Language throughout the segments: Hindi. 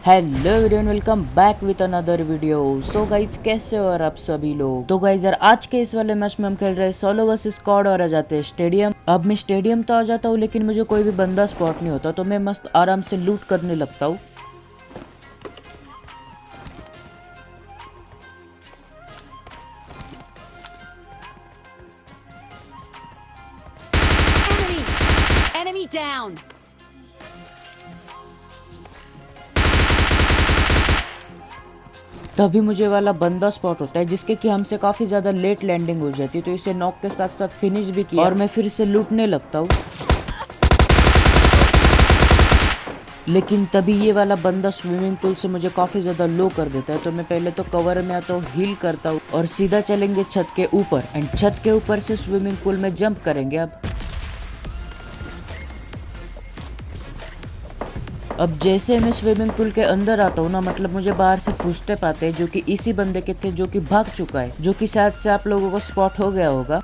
Hello everyone, welcome back with another video. So guys, कैसे हो और आप सभी लोग। तो गाइज यार, आज के इस वाले मैच में हम खेल रहे हैं सोलो वर्सेस स्क्वाड और आ जाते हैं स्टेडियम। अब मैं स्टेडियम तो आ जाता हूँ, लेकिन मुझे कोई भी बंदा स्पॉट नहीं होता, तो मैं मस्त आराम से लूट करने लगता हूँ। Enemy down. तभी मुझे वाला बंदा स्पॉट होता है, जिसके कि हमसे काफी ज्यादा लेट लैंडिंग हो जाती है, तो इसे नॉक के साथ साथ फिनिश भी किया और मैं फिर इसे लूटने लगता हूँ। लेकिन तभी ये वाला बंदा स्विमिंग पूल से मुझे काफी ज्यादा लो कर देता है, तो मैं पहले तो कवर में आता हूँ, हील करता हूँ और सीधा चलेंगे छत के ऊपर एंड छत के ऊपर से स्विमिंग पूल में जंप करेंगे। अब जैसे मैं स्विमिंग पूल के अंदर आता हूँ ना, मतलब मुझे बाहर से फुटस्टेप आते हैं, जो कि इसी बंदे के थे जो कि भाग चुका है, जो कि शायद से आप लोगों को स्पॉट हो गया होगा।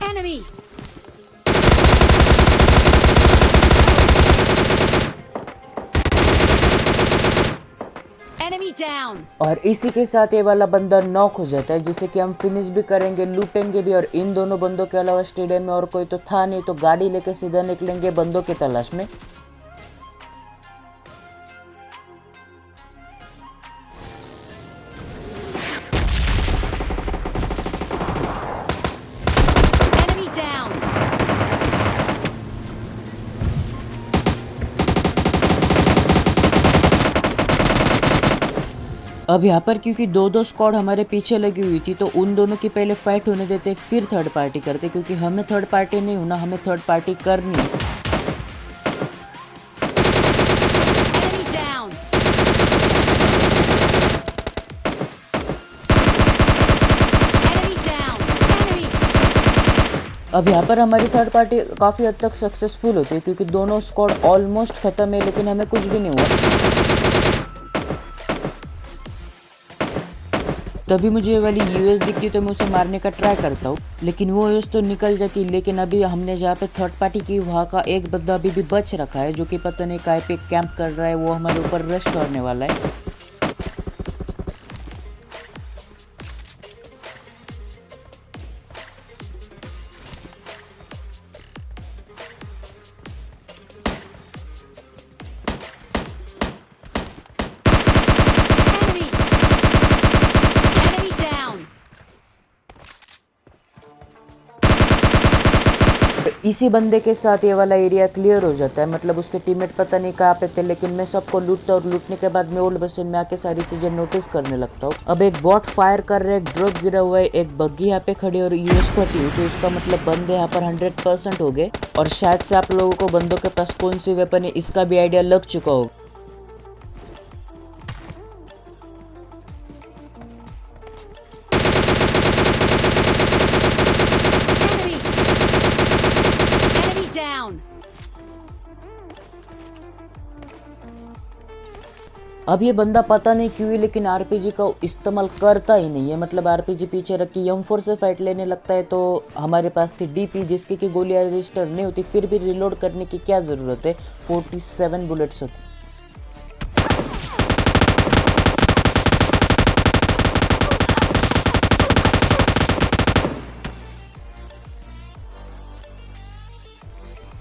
Enemy. Enemy down. और इसी के साथ ये वाला बंदा नॉक हो जाता है, जिसे कि हम फिनिश भी करेंगे, लूटेंगे भी। और इन दोनों बंदों के अलावा स्टेडियम में और कोई तो था नहीं, तो गाड़ी लेके सीधा निकलेंगे बंदों की तलाश में। Enemy down. अब यहाँ पर क्योंकि दो दो स्क्वाड हमारे पीछे लगी हुई थी, तो उन दोनों की पहले फाइट होने देते, फिर थर्ड पार्टी करते, क्योंकि हमें थर्ड पार्टी नहीं होना, हमें थर्ड पार्टी करनी है। Enemy down. Enemy down. Enemy. अब यहाँ पर हमारी थर्ड पार्टी काफी हद तक सक्सेसफुल होती है, क्योंकि दोनों स्क्वाड ऑलमोस्ट खत्म है, लेकिन हमें कुछ भी नहीं हुआ। तभी मुझे ये वाली यूएस दिखती, तो मैं उसे मारने का ट्राई करता हूँ, लेकिन वो यूएस तो निकल जाती। लेकिन अभी हमने जहाँ पे थर्ड पार्टी की, वहाँ का एक बंदा अभी भी बच रखा है, जो कि पता नहीं काय पे कैंप कर रहा है, वो हमारे ऊपर रश करने वाला है। Enemy. Enemy down. इसी बंदे के साथ ये वाला एरिया क्लियर हो जाता है, मतलब उसके टीममेट पता नहीं कहाँ पे थे, लेकिन मैं सबको लूटता और लूटने के बाद मैं ओल्ड बसन में आके सारी चीजें नोटिस करने लगता हूँ। अब एक बॉट फायर कर रहे, एक ड्रॉप गिरा हुआ है, एक बग्गी यहाँ पे खड़ी और यूएस फटी हुई, तो इसका मतलब बंदे यहाँ पर 100% हो गए। और शायद से आप लोगों को बंदों के पास कौन सी वेपन है इसका भी आइडिया लग चुका होगा। Enemy. Enemy down. अब ये बंदा पता नहीं क्यों है, लेकिन आरपीजी का इस्तेमाल करता ही नहीं है, मतलब आरपीजी पीछे रख के M4 से फाइट लेने लगता है। तो हमारे पास थी डीपी, जिसकी की गोलियां रजिस्टर नहीं होती, फिर भी रिलोड करने की क्या ज़रूरत है, 47 बुलेट्स होती।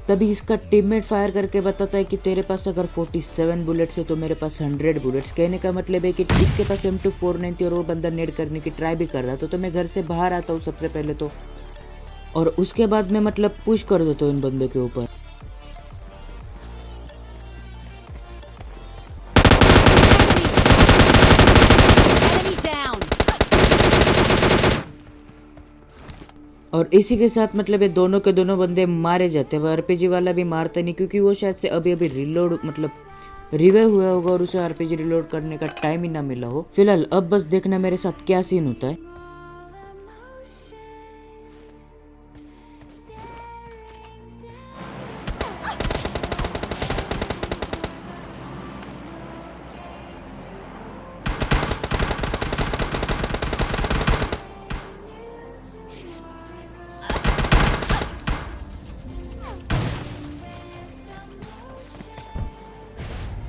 तभी इसका टीममेट फायर करके बताता है कि तेरे पास अगर 47 बुलेट्स है तो मेरे पास 100 बुलेट्स। कहने का मतलब है कि इसके पास M249 थी और वो बंदा नेड करने की ट्राई भी कर रहा था। तो मैं घर से बाहर आता हूँ सबसे पहले तो, और उसके बाद मैं मतलब पुश कर देता हूँ इन बंदों के ऊपर। Enemy down. और इसी के साथ मतलब ये दोनों के दोनों बंदे मारे जाते हैं। आरपीजी वाला भी मारता नहीं, क्योंकि वो शायद से अभी अभी रिलोड मतलब रिवाइव हुआ होगा और उसे आरपीजी रिलोड करने का टाइम ही ना मिला हो। फिलहाल अब बस देखना मेरे साथ क्या सीन होता है।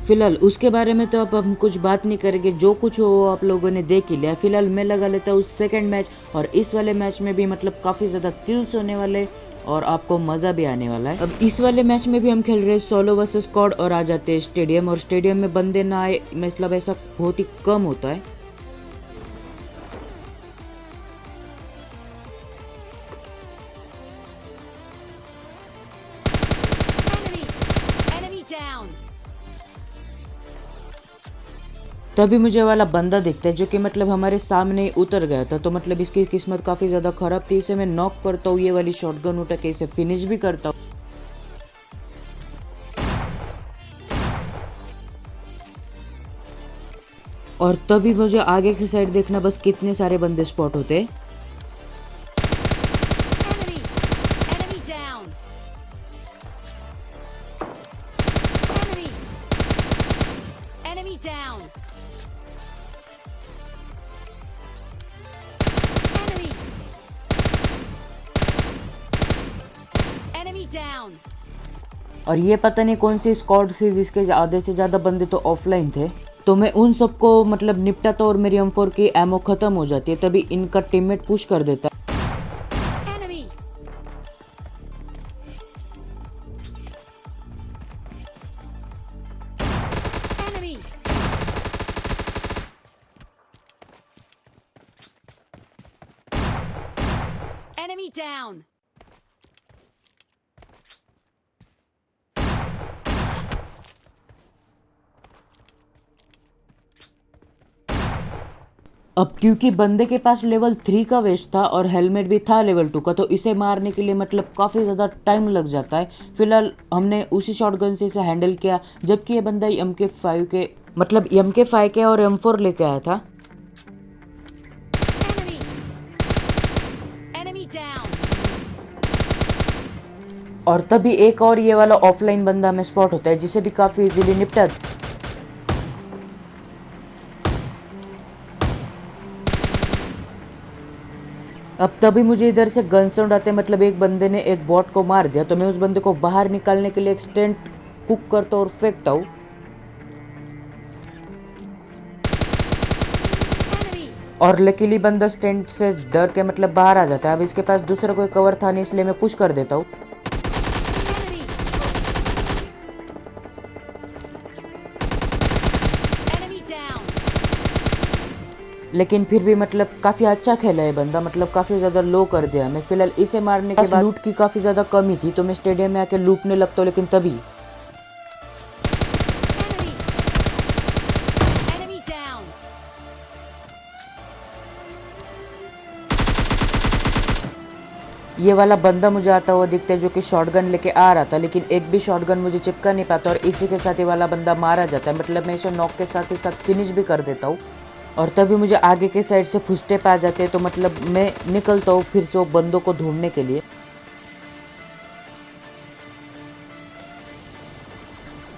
फिलहाल उसके बारे में तो अब हम कुछ बात नहीं करेंगे, जो कुछ हो वो आप लोगों ने देख ही लिया। फिलहाल मैं लगा लेता हूँ सेकंड मैच, और इस वाले मैच में भी मतलब काफ़ी ज़्यादा किल्स होने वाले और आपको मज़ा भी आने वाला है। अब इस वाले मैच में भी हम खेल रहे हैं सोलो वर्सेस स्क्वाड और आ जाते हैं स्टेडियम, और स्टेडियम में बंदे ना आए मतलब ऐसा बहुत ही कम होता है। Enemy down. तभी मुझे वाला बंदा दिखता है जो कि मतलब हमारे सामने ही उतर गया था, तो मतलब इसकी किस्मत काफ़ी ज़्यादा ख़राब थी। इसे मैं नॉक करता हूँ, ये वाली शॉटगन उठा के इसे फिनिश भी करता हूँ। और तभी मुझे आगे की साइड देखना बस कितने सारे बंदे स्पॉट होते हैं। Enemy. Enemy down. Enemy. Enemy down. Enemy. Enemy down. और ये पता नहीं कौन सी स्क्वाड थी जिसके आधे से ज़्यादा बंदे तो ऑफलाइन थे, तो मैं उन सबको मतलब निपटाता और मेरी M4 की एमो ख़त्म हो जाती है। तभी इनका टीममेट पुश कर देता है। Enemy. Enemy. Enemy down. अब क्योंकि बंदे के पास लेवल 3 का वेस्ट था और हेलमेट भी था लेवल 2 का, तो इसे मारने के लिए मतलब काफ़ी ज़्यादा टाइम लग जाता है। फिलहाल हमने उसी शॉटगन से इसे हैंडल किया, जबकि ये बंदा MK5 के मतलब MK5 के और M4 लेके आया था। Enemy. Enemy down. और तभी एक और ये वाला ऑफलाइन बंदा हमें स्पॉट होता है, जिसे भी काफ़ी इजीली निपटा। अब तभी मुझे इधर से गन साउंड आते हैं, मतलब एक बंदे ने एक बॉट को मार दिया, तो मैं उस बंदे को बाहर निकालने के लिए एक स्टेंट कुक करता हूँ और फेंकता हूँ। Enemy. और लकीली बंदा स्टेंट से डर के मतलब बाहर आ जाता है। अब इसके पास दूसरा कोई कवर था नहीं, इसलिए मैं पुश कर देता हूँ। Enemy. Enemy down. लेकिन फिर भी मतलब काफ़ी अच्छा खेला है बंदा, मतलब काफ़ी ज़्यादा लो कर दिया हमें। फिलहाल इसे मारने के बाद लूट की काफ़ी ज़्यादा कमी थी, तो मैं स्टेडियम में आके लूटने लगता हूँ, लेकिन तभी Enemy. Enemy down. ये वाला बंदा मुझे आता हुआ दिखता है जो कि शॉटगन लेके आ रहा था, लेकिन एक भी शॉटगन मुझे चिपका नहीं पाता, और इसी के साथ ये वाला बंदा मारा जाता है। मतलब मैं इसे नॉक के साथ ही साथ फिनिश भी कर देता हूँ। और तभी मुझे आगे के साइड से फुस्टेप आ जाते हैं, तो मतलब मैं निकलता हूँ फिर से वो बंदों को ढूंढने के लिए।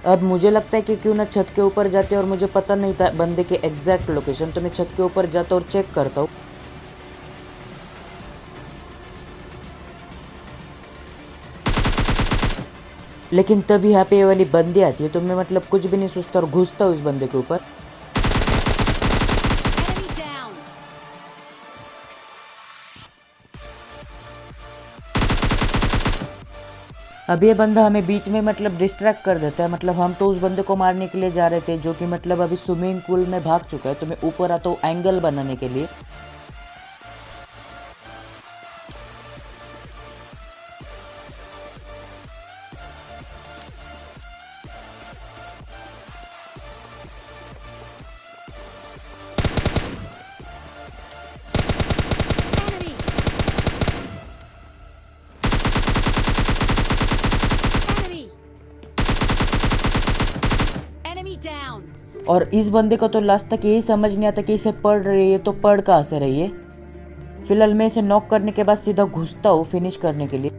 अब मुझे लगता है कि क्यों ना छत के ऊपर जाते, और मुझे पता नहीं था बंदे के एग्जैक्ट लोकेशन, तो मैं छत के ऊपर जाता और चेक करता हूँ। लेकिन तभी यहाँ पे ये वाली बंदी आती है, तो मैं मतलब कुछ भी नहीं सोचता और घुसता हूँ इस बंदे के ऊपर। Enemy down. अब ये बंदा हमें बीच में मतलब डिस्ट्रैक्ट कर देता है। मतलब हम तो उस बंदे को मारने के लिए जा रहे थे, जो कि मतलब अभी स्विमिंग पूल में भाग चुका है, तो मैं ऊपर आता हूँ एंगल बनाने के लिए। Enemy. Enemy. Enemy down. और इस बंदे को तो लास्ट तक यही समझ नहीं आता कि इसे पढ़ रही है तो पढ़ कहाँ से रही है। फिलहाल मैं इसे नॉक करने के बाद सीधा घुसता हूँ फिनिश करने के लिए।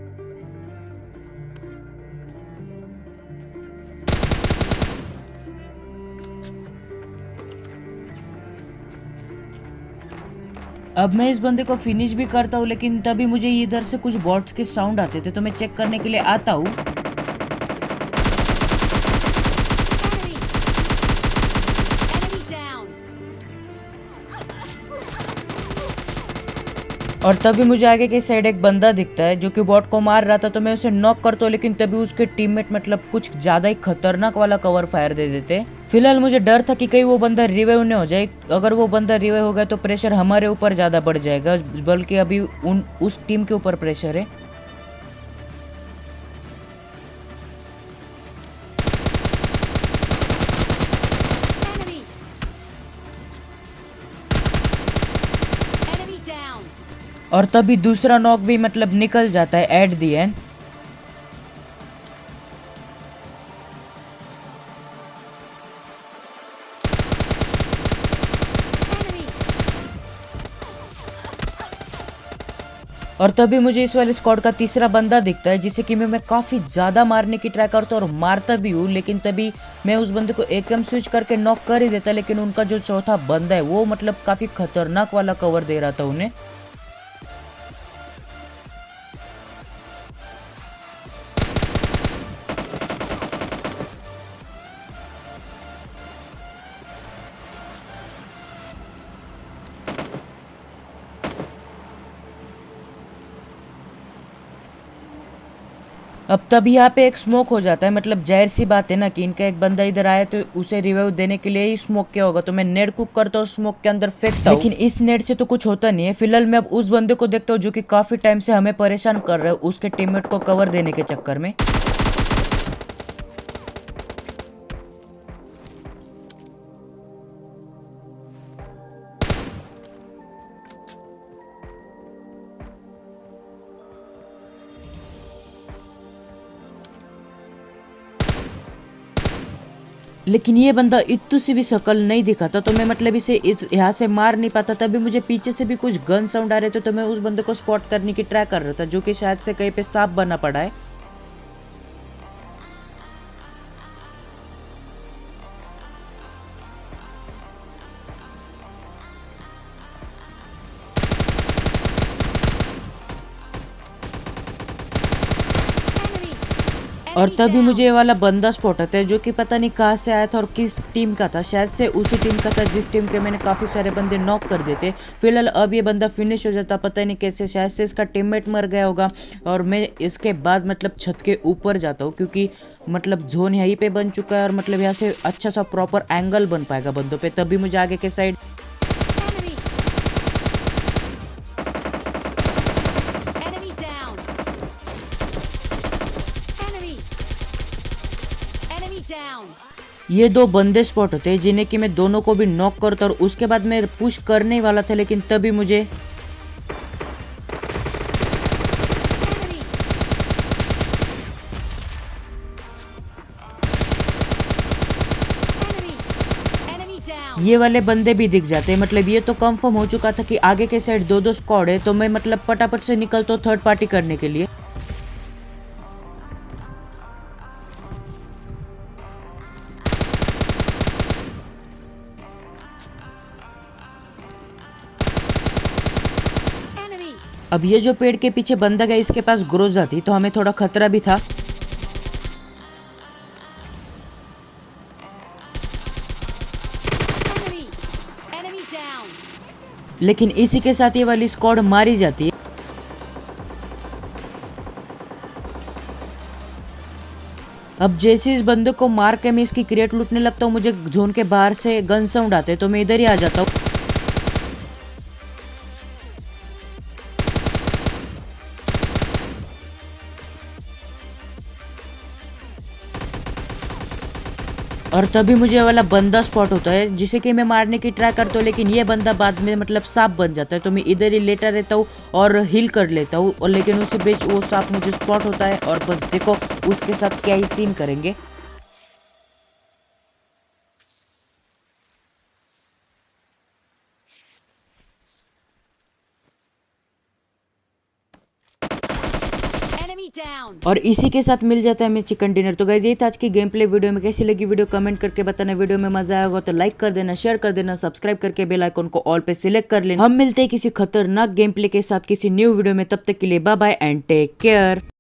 अब मैं इस बंदे को फिनिश भी करता हूँ, लेकिन तभी मुझे इधर से कुछ बॉट्स के साउंड आते थे, तो मैं चेक करने के लिए आता हूँ। Enemy. और तभी मुझे आगे की साइड एक बंदा दिखता है जो कि बॉट को मार रहा था, तो मैं उसे नॉक करता हूँ, लेकिन तभी उसके टीममेट मतलब कुछ ज्यादा ही खतरनाक वाला कवर फायर दे देते। फिलहाल मुझे डर था कि कहीं वो बंदा रिवाइव नहीं हो जाए। अगर वो बंदा रिवाइव हो गया तो प्रेशर हमारे ऊपर ज्यादा बढ़ जाएगा, बल्कि अभी उस टीम के ऊपर प्रेशर है। Enemy. Enemy down. और तभी दूसरा नॉक भी मतलब निकल जाता है एट दी एंड। Enemy. और तभी मुझे इस वाले स्क्वाड का तीसरा बंदा दिखता है, जिसे कि मैं काफी ज्यादा मारने की ट्राई करता हूँ और मारता भी हूँ, लेकिन तभी मैं उस बंदे को एकम स्विच करके नॉक कर ही देता। लेकिन उनका जो चौथा बंदा है वो मतलब काफी खतरनाक वाला कवर दे रहा था उन्हें। अब तभी यहाँ पे एक स्मोक हो जाता है, मतलब जाहिर सी बात है ना कि इनका एक बंदा इधर आया तो उसे रिवाइव देने के लिए ही स्मोक किया होगा। तो मैं नेट कुक करता हूँ, स्मोक के अंदर फेंकता हूँ, लेकिन इस नेट से तो कुछ होता नहीं है। फिलहाल मैं अब उस बंदे को देखता हूँ जो कि काफी टाइम से हमें परेशान कर रहा है उसके टीममेट को कवर देने के चक्कर में। लेकिन ये बंदा इतू सी भी शकल नहीं दिखाता, तो मैं मतलब इसे यहाँ से मार नहीं पाता। तभी मुझे पीछे से भी कुछ गन साउंड आ रहे थे, तो मैं उस बंदे को स्पॉट करने की ट्राई कर रहा था, जो कि शायद से कहीं पे सांप बना पड़ा है। Enemy. और Enemy तभी down. मुझे ये वाला बंदा स्पॉट होता है, जो कि पता नहीं कहाँ से आया था और किस टीम का था। शायद से उसी टीम का था जिस टीम के मैंने काफी सारे बंदे नॉक कर देते। फिलहाल अब ये बंदा फिनिश हो जाता, पता नहीं कैसे, शायद से इसका टीममेट मर गया होगा। और मैं इसके बाद मतलब छत के ऊपर जाता हूँ, क्योंकि मतलब जोन यहीं पे बन चुका है और मतलब यहाँ से अच्छा सा प्रॉपर एंगल बन पाएगा बंदों पे। तभी मुझे आगे के side Enemy. Enemy down. Enemy. Enemy down. ये दो बंदे स्पॉट होते हैं, जिन्हें कि मैं दोनों को भी नॉक करता और उसके बाद मैं पुश करने ही वाला था, लेकिन तभी मुझे Enemy. Enemy. Enemy down. ये वाले बंदे भी दिख जाते हैं। मतलब ये तो कंफर्म हो चुका था कि आगे के साइड दो दो स्क्वाड है, तो मैं मतलब फटाफट से निकलता हूँ थर्ड पार्टी करने के लिए। Enemy. अब ये जो पेड़ के पीछे बंदा गया, इसके पास ग्रोजा थी, तो हमें थोड़ा खतरा भी था। Enemy. Enemy down. लेकिन इसी के साथ ये वाली स्क्वाड मारी जाती है। अब जैसे इस बंदे को मार के मैं इसकी क्रेट लूटने लगता हूँ, मुझे जोन के बाहर से गन साउंड आते हैं, तो मैं इधर ही आ जाता हूँ। और तभी मुझे ये वाला बंदा स्पॉट होता है, जिसे कि मैं मारने की ट्राई करता हूँ, लेकिन ये बंदा बाद में मतलब सांप बन जाता है। तो मैं इधर ही लेटा रहता हूँ और हिल कर लेता हूँ, और लेकिन उसी बीच वो सांप मुझे स्पॉट होता है, और बस देखो उसके साथ क्या ही सीन करेंगे। Enemy down. और इसी के साथ मिल जाता है हमें चिकन डिनर। तो गाइस ये था आज की गेम प्ले वीडियो में। कैसी लगी वीडियो कमेंट करके बताना। वीडियो में मजा आया होगा तो लाइक कर देना, शेयर कर देना, सब्सक्राइब करके बेल आइकन को ऑल पे सिलेक्ट कर लेना। हम मिलते हैं किसी खतरनाक गेम प्ले के साथ किसी न्यू वीडियो में। तब तक के लिए bye bye and take care.